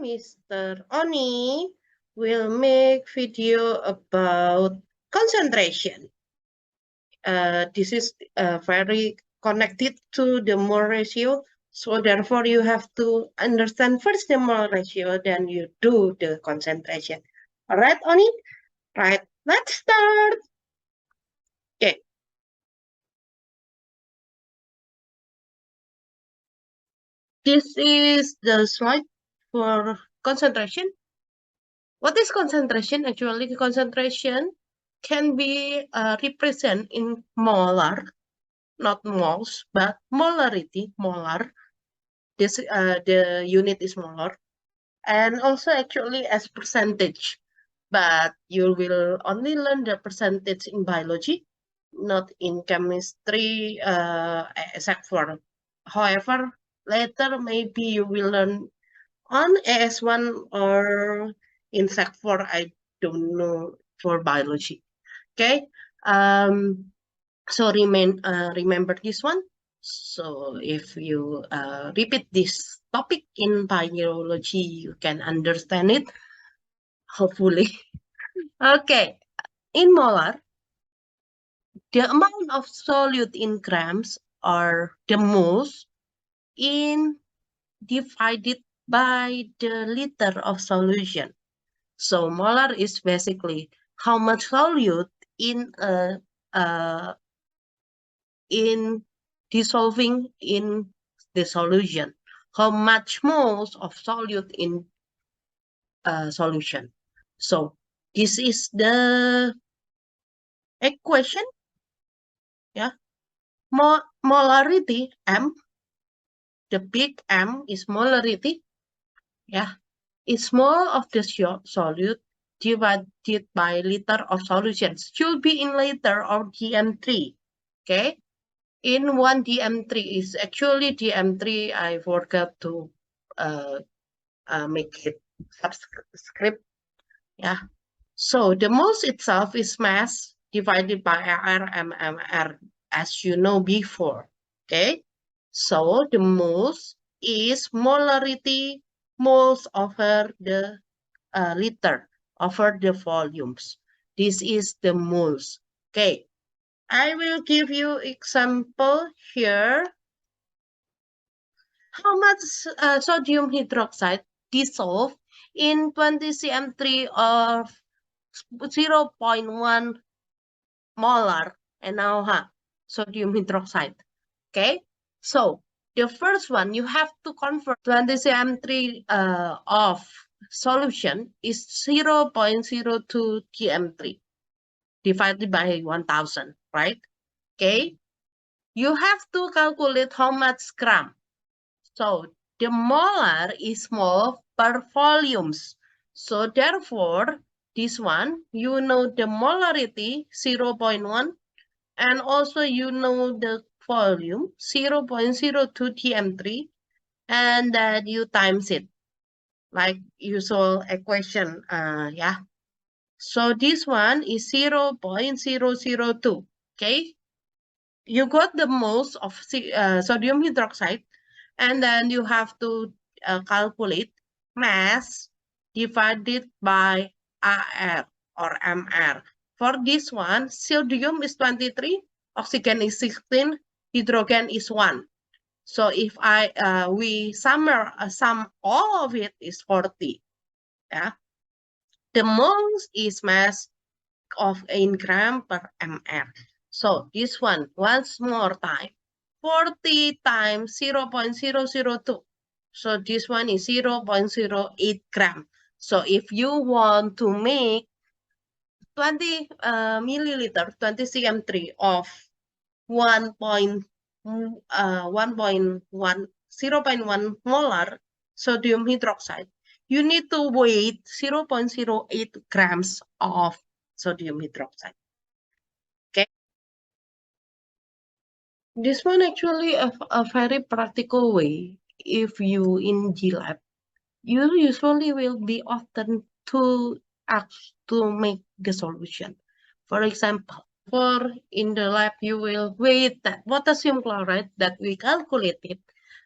Mr. Oni will make video about concentration. This is very connected to the mole ratio. So therefore you have to understand first the mole ratio, then you do the concentration. All right, Oni? Right, let's start. Okay. This is the slide for concentration. What is concentration? Actually, concentration can be represented in molar, not moles, but molarity, molar. This the unit is molar, and also actually as percentage. But you will only learn the percentage in biology, not in chemistry, except for. However, later maybe you will learn on AS1 or in Sec 4, I don't know for biology. Okay. So remember this one. So if you repeat this topic in biology, you can understand it, hopefully. Okay. In molar, the amount of solute in grams are the moles in divided by the liter of solution. So molar is basically how much solute in dissolving in the solution, how much moles of solute in solution. So this is the equation. Yeah, molarity M. The big M is molarity. Yeah, is mole of the solute divided by liter of solutions. Should be in liter or dm3. Okay. In 1 dm3 is actually dm3. I forgot to make it subscript. Yeah. So the moles itself is mass divided by R, as you know before. Okay. So the moles is molarity, moles over the liter, over the volumes. This is the moles. Okay. I will give you example here. How much sodium hydroxide dissolved in 20 cm3 of 0.1 molar NaOH, sodium hydroxide. Okay, so the first one you have to convert 20 cm3 of solution is 0.02 gm3 divided by 1000, right? Okay, you have to calculate how much gram. So the molar is mole per volumes. So therefore, this one, you know the molarity 0.1, and also you know the volume 0.02 tm3, and then you times it like usual equation. Yeah. So this one is 0.002. Okay. You got the moles of sodium hydroxide, and then you have to calculate mass divided by AR or MR. For this one, sodium is 23, oxygen is 16, hydrogen is 1. So if we sum all of it is 40. Yeah. The moles is mass of in gram per ml. So this one, once more time, 40 times 0.002. So this one is 0.08 gram. So if you want to make 20 milliliter, 20 cm3 of 0.1 molar sodium hydroxide, you need to weigh 0.08 grams of sodium hydroxide. Okay. This one actually a very practical way. If you in G lab, you usually will be often to ask to make the solution. For example, in the lab, you will weigh that potassium chloride that we calculated.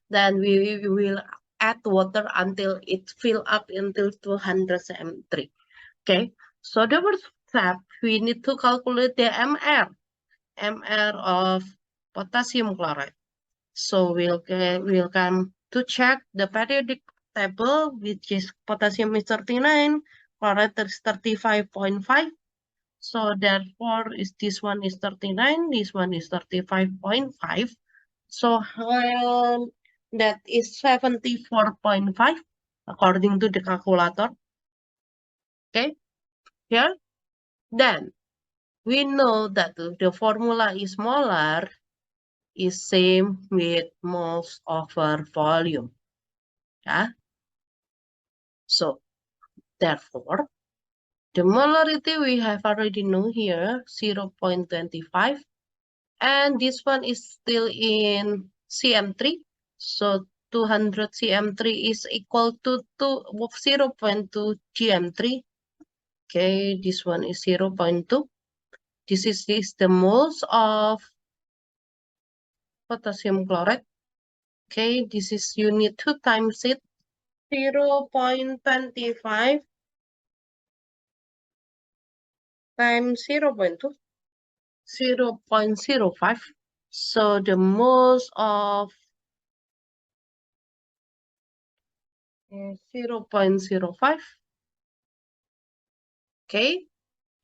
Then we will add water until it fill up until 200 cm3. Okay, so the first step, we need to calculate the MR of potassium chloride. So we'll come to check the periodic table, which is potassium is 39, chloride is 35.5. So therefore, this one is 39, this one is 35.5. So that is 74.5 according to the calculator. Okay, here. Then we know that the formula is molar is same with moles over volume. Yeah. So therefore, the molarity we have already know here, 0.25. And this one is still in CM3. So 200 CM3 is equal to 0.2 GM3. Okay, this one is 0.2. This is the moles of potassium chloride. Okay, this is you need to times it. 0.25 times 0.2, 0.05. So the moles of 0.05. Okay,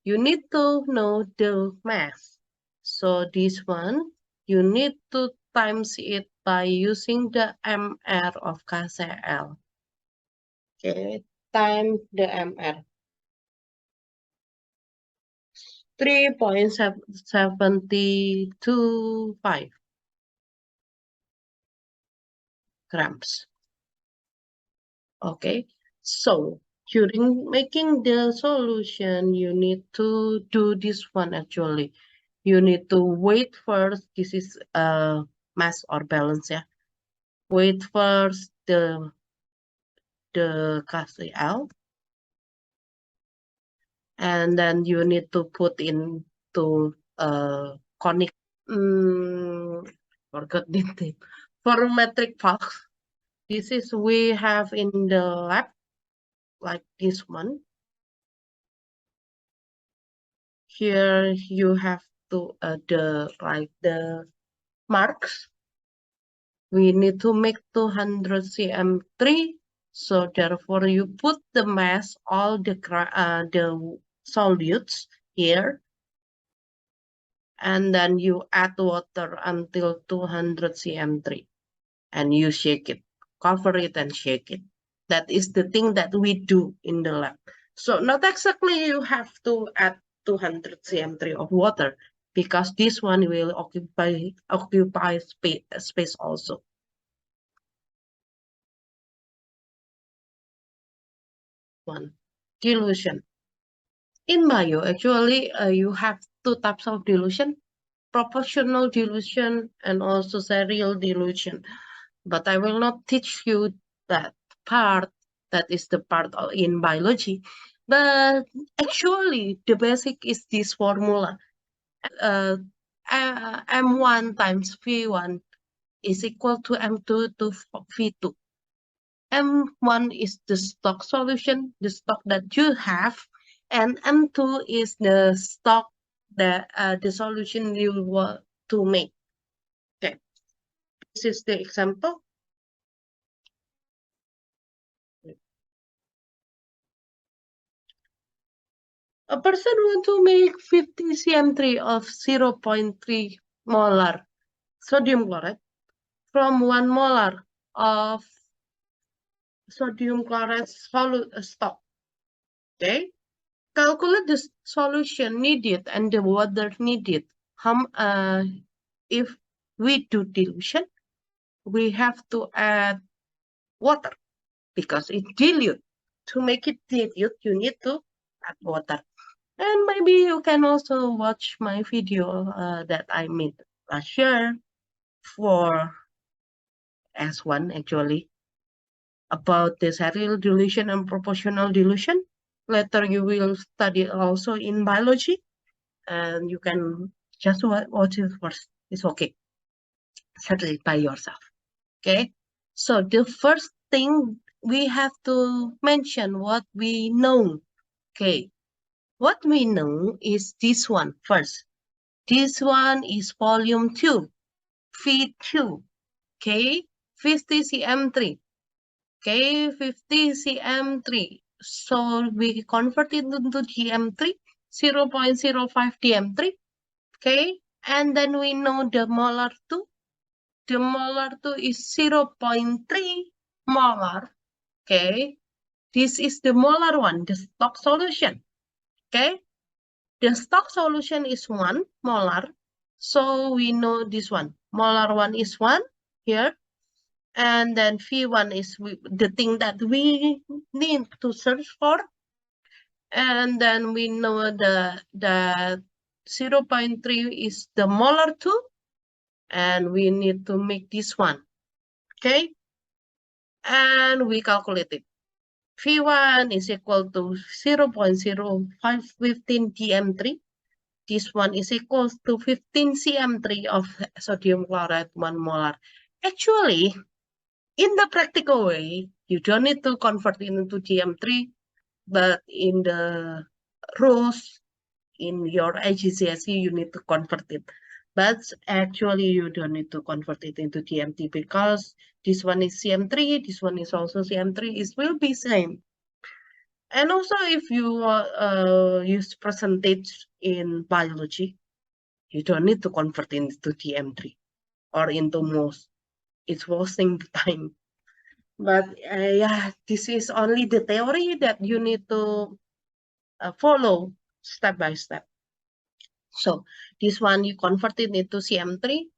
you need to know the mass. So this one, you need to times it by using the MR of KCl. Okay, times the MR. 3.725 grams. Okay, so during making the solution, you need to do this one actually. You need to wait first. This is mass or balance, yeah. Wait first the KCl, and then you need to put into conic. Forgot the name. For metric valve. This is we have in the lab, like this one. Here you have to the marks. We need to make 200 cm3. So therefore you put the mass, all the solutes here, and then you add water until 200 cm3, and you shake it, cover it and shake it. That is the thing that we do in the lab. So not exactly you have to add 200 cm3 of water, because this one will occupy space also. One, dilution. In bio, actually, you have two types of dilution, proportional dilution and also serial dilution. But I will not teach you that part. That is the part in biology. But actually, the basic is this formula. M1 times V1 is equal to M2 to V2. M1 is the stock solution, the stock that you have, and M2 is the stock that the solution you want to make. Okay, this is the example. A person want to make 50 cm3 of 0.3 molar sodium chloride from 1 molar of sodium chloride stock. Okay, calculate the solution needed and the water needed. If we do dilution, we have to add water because it dilute. To make it dilute, you need to add water. And maybe you can also watch my video that I made last year for S1 actually, about the serial dilution and proportional dilution. Later you will study also in biology, and you can just watch it first. It's okay. Study it by yourself. Okay. So the first thing, we have to mention what we know. Okay, what we know is this one first. This one is volume 2, V2, okay, 50 cm3, okay, 50 cm3. So we convert it into GM3, 0.05 DM3, okay, and then we know the molar 2. The molar 2 is 0.3 molar, okay. This is the molar one, the stock solution, okay. The stock solution is 1 molar, so we know this one. Molar 1 is 1 here, and then V1 is the thing that we need to search for, and then we know the 0.3 is the molar 2, and we need to make this one, okay, and we calculate it. V1 is equal to 0.0515 DM3. This one is equal to 15 cm3 of sodium chloride 1 molar. Actually, in the practical way, you don't need to convert it into GM3, but in the rules, in your IGCSE, you need to convert it. But actually, you don't need to convert it into GMT because this one is CM3, this one is also CM3, it will be same. And also, if you use percentage in biology, you don't need to convert into GM3 or into moles. It's wasting the time. But yeah, this is only the theory that you need to follow step by step. So this one you convert it into CM3,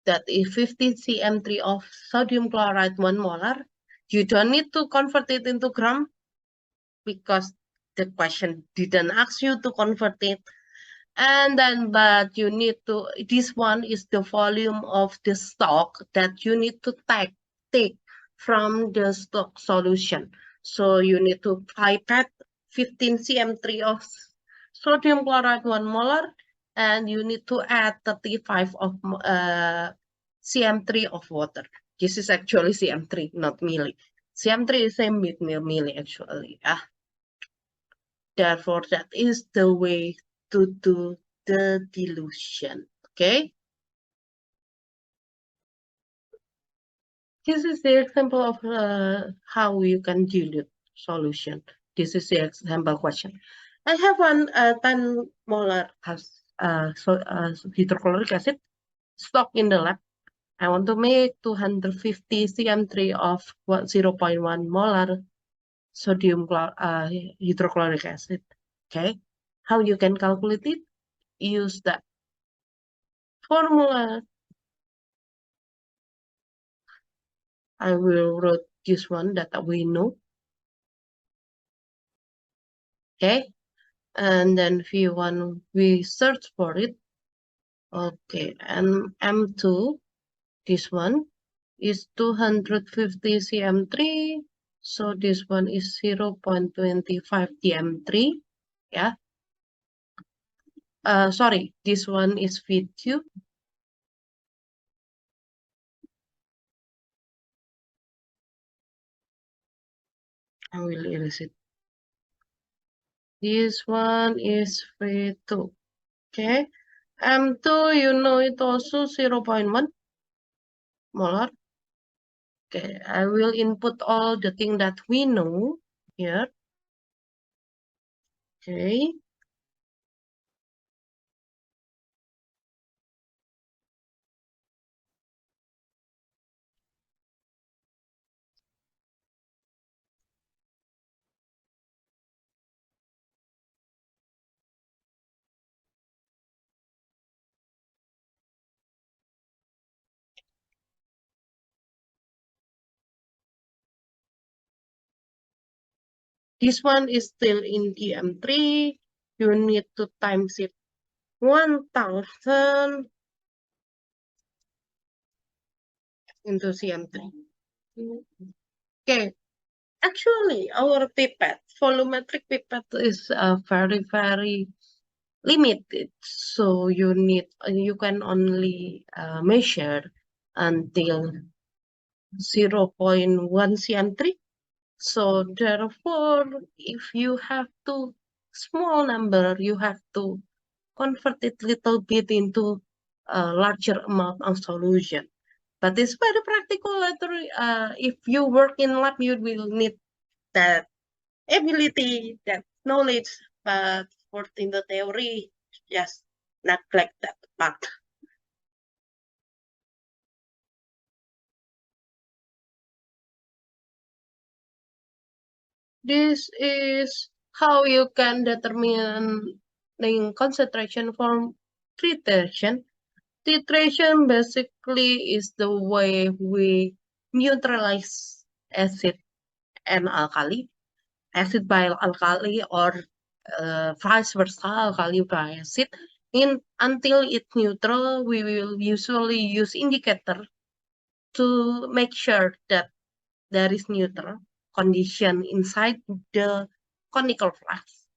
that is 50 cm3 of sodium chloride 1 molar. You don't need to convert it into gram because the question didn't ask you to convert it. And then, but you need to, this one is the volume of the stock that you need to take from the stock solution. So you need to pipette 15 cm3 of sodium chloride 1 molar, and you need to add 35 of CM3 of water. This is actually CM3, not milli. CM3 is same with milli actually. Therefore, that is the way to do the dilution. Okay. This is the example of how you can dilute solution. This is the example question. I have one 10 molar hydrochloric acid stock in the lab. I want to make 250 cm3 of 0.1 molar sodium hydrochloric acid. Okay, how you can calculate it? Use the formula. I will write this one that we know. Okay, and then V1 we search for it. Okay, and M2, this one is 250 cm3, so this one is 0.25 dm3. Yeah, sorry, this one is V2. I will erase it. This one is V2. Okay, M2, you know it also 0.1 molar. Okay, I will input all the thing that we know here. Okay. This one is still in DM3. You need to times it 1000 into CM3. Okay. Actually, our pipette, volumetric pipette is very, very limited. So you can only measure until 0.1 cm3. So therefore, if you have to small number, you have to convert it little bit into a larger amount of solution. But it's very practical. If you work in lab, you will need that ability, that knowledge. But for in the theory, just neglect that part. This is how you can determine the concentration for titration. Titration basically is the way we neutralize acid and alkali, acid by alkali, or vice versa, alkali by acid. Until it's neutral, we will usually use indicator to make sure that there is neutral condition inside the conical flask.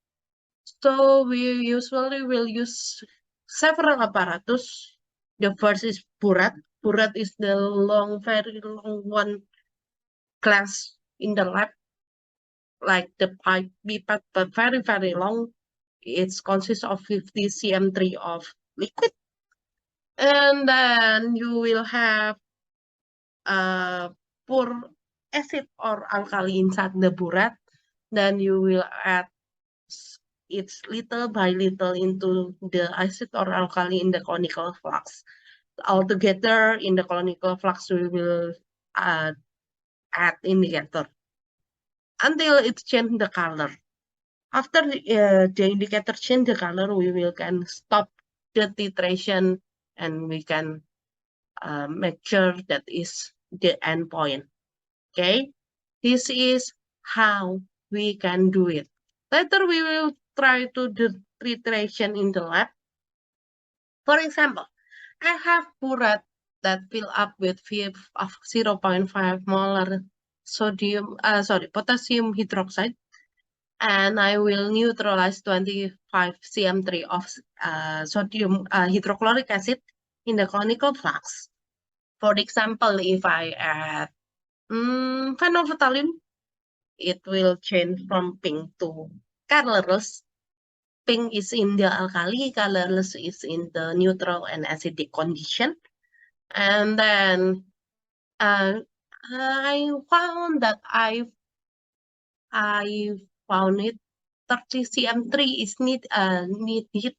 So we usually will use several apparatus. The first is burat. Burat is the long, very long one glass in the lab, like the pipe pipette, but very, very long. It consists of 50 cm3 of liquid. And then you will have pour acid or alkali inside the burat. Then you will add it's little by little into the acid or alkali in the conical flux. Altogether, in the conical flux, we will add indicator until it change the color. After the indicator change the color, we will can stop the titration and we can make sure that is the end point. Okay, this is how we can do it. Later, we will try to do titration in the lab. For example, I have burat that fill up with 0.5 molar potassium hydroxide, and I will neutralize 25 cm3 of sodium hydrochloric acid in the conical flux. For example, if I add phenolphthalein, it will change from pink to colorless. Pink is in the alkali, colorless is in the neutral and acidic condition. And then I found that I found it 30 cm3 is needed.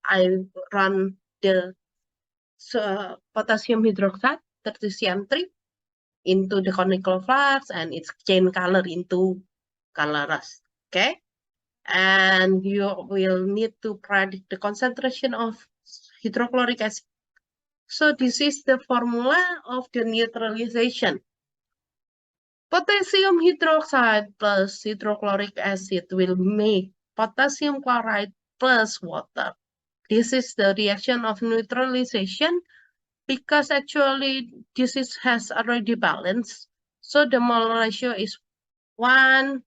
I run the potassium hydroxide 30 cm3 into the conical flux and it's change color into colorless. Okay. And you will need to predict the concentration of hydrochloric acid. So this is the formula of the neutralization. Potassium hydroxide plus hydrochloric acid will make potassium chloride plus water. This is the reaction of neutralization because actually this has already balanced. So the molar ratio is 1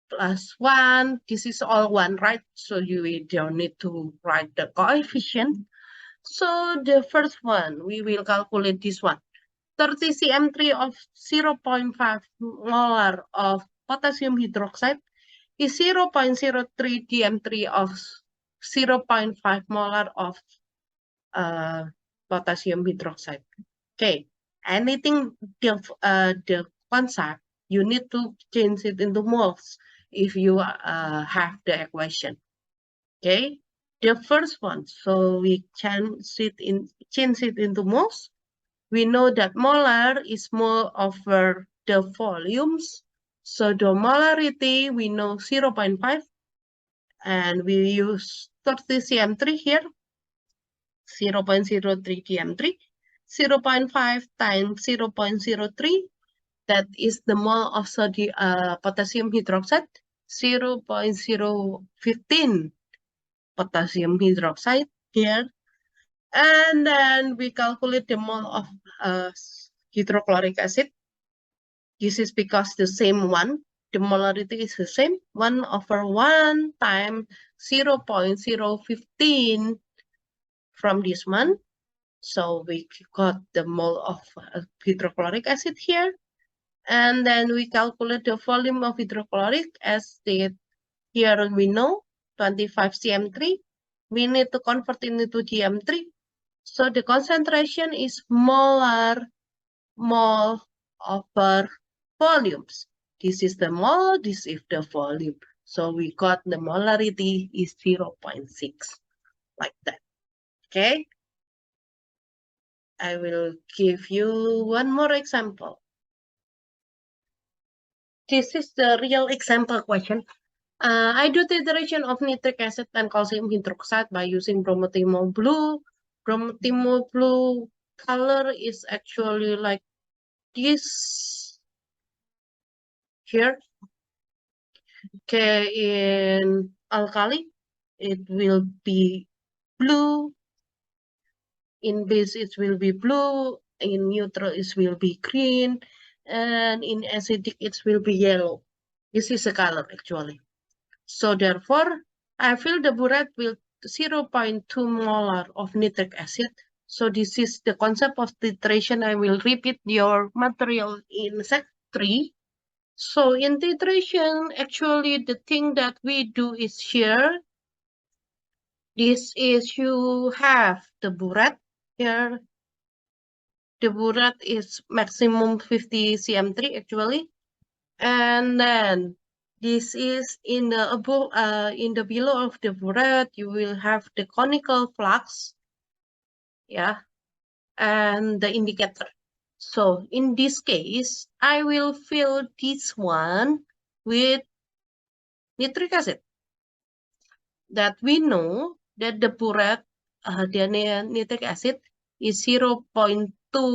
plus 1. This is all 1, right? So you don't need to write the coefficient. So the first one, we will calculate this one. 30 cm3 of 0.5 molar of potassium hydroxide is 0.03 dm3 of 0.5 molar of potassium hydroxide. Okay, anything the concept, you need to change it into moles if you have the equation. Okay, the first one, so we can change it into moles. We know that molar is mole over the volumes. So the molarity, we know 0.5. And we use 30 cm3 here. 0.03 dm3. 0.5 times 0.03. That is the mole of potassium hydroxide. 0.015 potassium hydroxide here. And then we calculate the mole of hydrochloric acid. This is because the same one, the molarity is the same, 1/1 times 0.015 from this one. So we got the mole of hydrochloric acid here. And then we calculate the volume of hydrochloric acid. Here we know 25 cm3. We need to convert it into gm3. So the concentration is molar mole over volumes. This is the mole, this is the volume. So we got the molarity is 0.6, like that. Okay? I will give you one more example. This is the real example question. I do titration of nitric acid and calcium hydroxide by using bromothymol blue. Bromothymol blue color is actually like this here. Okay, in alkali, it will be blue. In base, it will be blue. In neutral, it will be green. And in acidic, it will be yellow. This is a color, actually. So therefore, I fill the burette with 0.2 molar of nitric acid. So this is the concept of titration. I will repeat your material in Sec 3. So in titration, actually the thing that we do is here. This is you have the burette here. The burette is maximum 50 cm3 actually. And then this is in the above, in the below of the burette, you will have the conical flux, yeah, and the indicator. So in this case, I will fill this one with nitric acid. That we know that the burette, the nitric acid is 0.2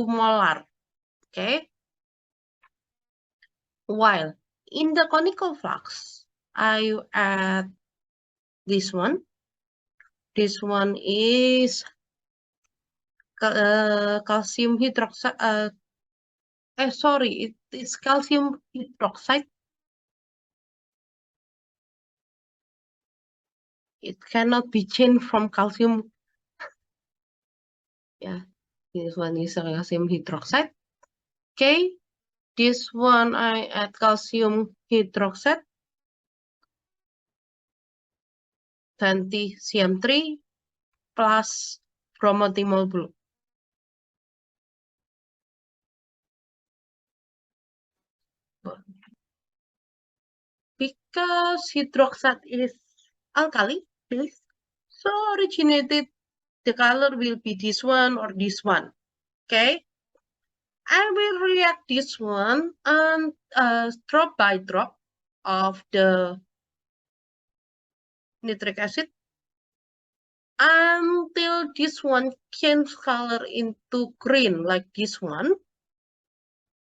molar, okay? While in the conical flux, I add this one. This one is calcium hydroxide. Sorry, it is calcium hydroxide. It cannot be changed from calcium. Yeah, this one is calcium hydroxide. Okay, this one I add calcium hydroxide. 20 cm3 plus bromothymol blue. Because hydroxide is alkali, so originated the color will be this one or this one. Okay, I will react this one and drop by drop of the nitric acid until this one change color into green like this one,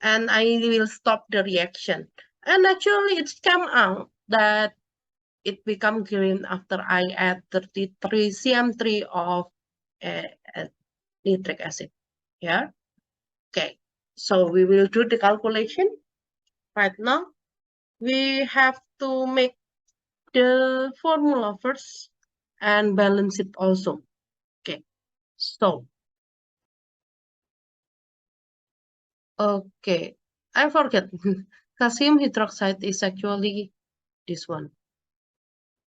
and I will stop the reaction. And actually it's come out that it become green after I add 33 cm3 of nitric acid. Yeah. Okay. So we will do the calculation right now. We have to make the formula first and balance it also. Okay. So, okay. I forget. Calcium hydroxide is actually this one.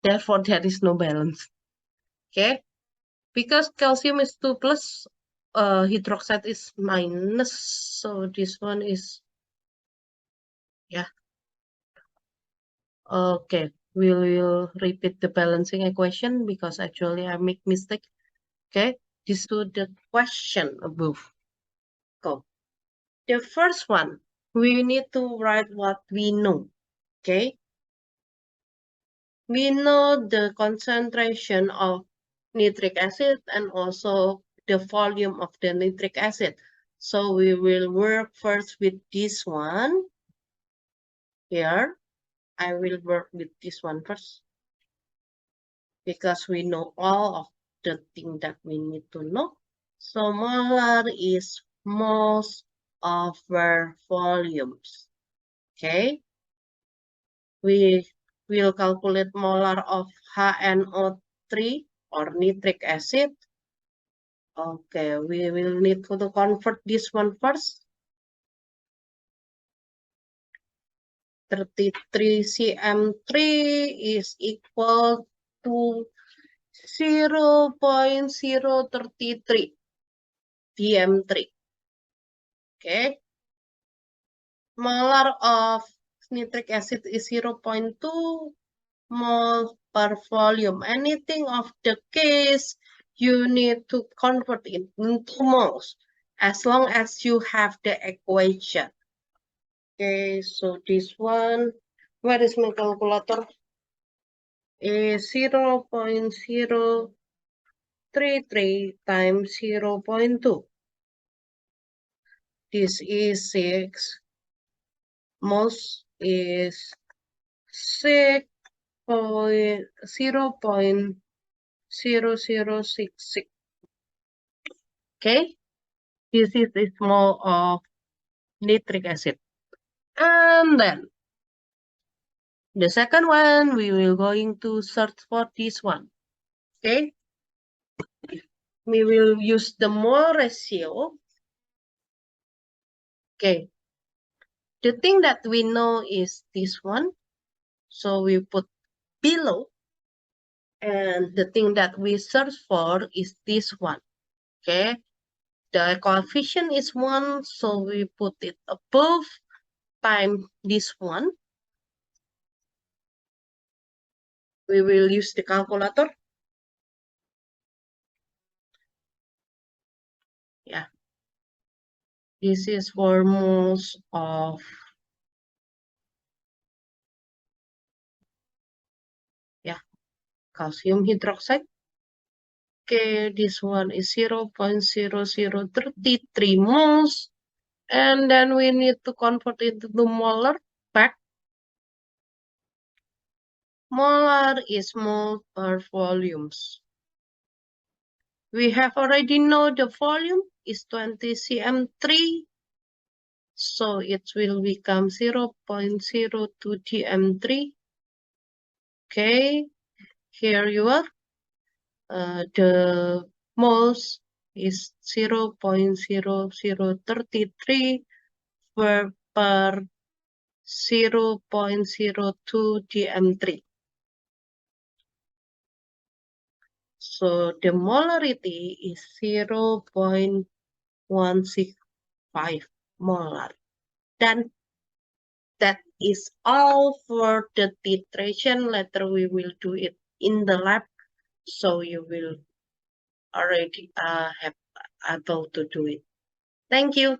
Therefore, there is no balance. Okay. Because calcium is 2 plus, hydroxide is minus. So this one is, yeah. Okay. We will repeat the balancing equation because actually I make mistake. Okay. This to the question above. Go. The first one, we need to write what we know. Okay. We know the concentration of nitric acid and also the volume of the nitric acid. So we will work first with this one. Here, I will work with this one first because we know all of the thing that we need to know. So molar is moles over volumes. Okay. We will calculate molar of HNO3 or nitric acid Okay, we will need to convert this one first. 33 cm3 is equal to 0.033 dm3. Okay. Molar of nitric acid is 0.2 mole per volume. Anything of the case, you need to convert it into moles as long as you have the equation. Okay, so this one, where is my calculator? Is 0.033 times 0.2. This is 6. Moles is 0.0066. Okay, this is the mole of nitric acid. And then the second one, we will going to search for this one. Okay, we will use the mole ratio. Okay, the thing that we know is this one, so we put below, and the thing that we search for is this one. Okay, the coefficient is 1, so we put it above times this one. We will use the calculator. Yeah, this is for moles of calcium hydroxide. Okay, this one is 0.0033 moles. And then we need to convert it to molar back. Molar is mole per volumes. We have already know the volume is 20 cm3. So it will become 0.02 dm3. Okay, here you are. The moles is 0.0033 per 0.02 dm3. So the molarity is 0.165 molar. Then that is all for the titration. Later we will do it in the lab, so you will already have able to do it. Thank you.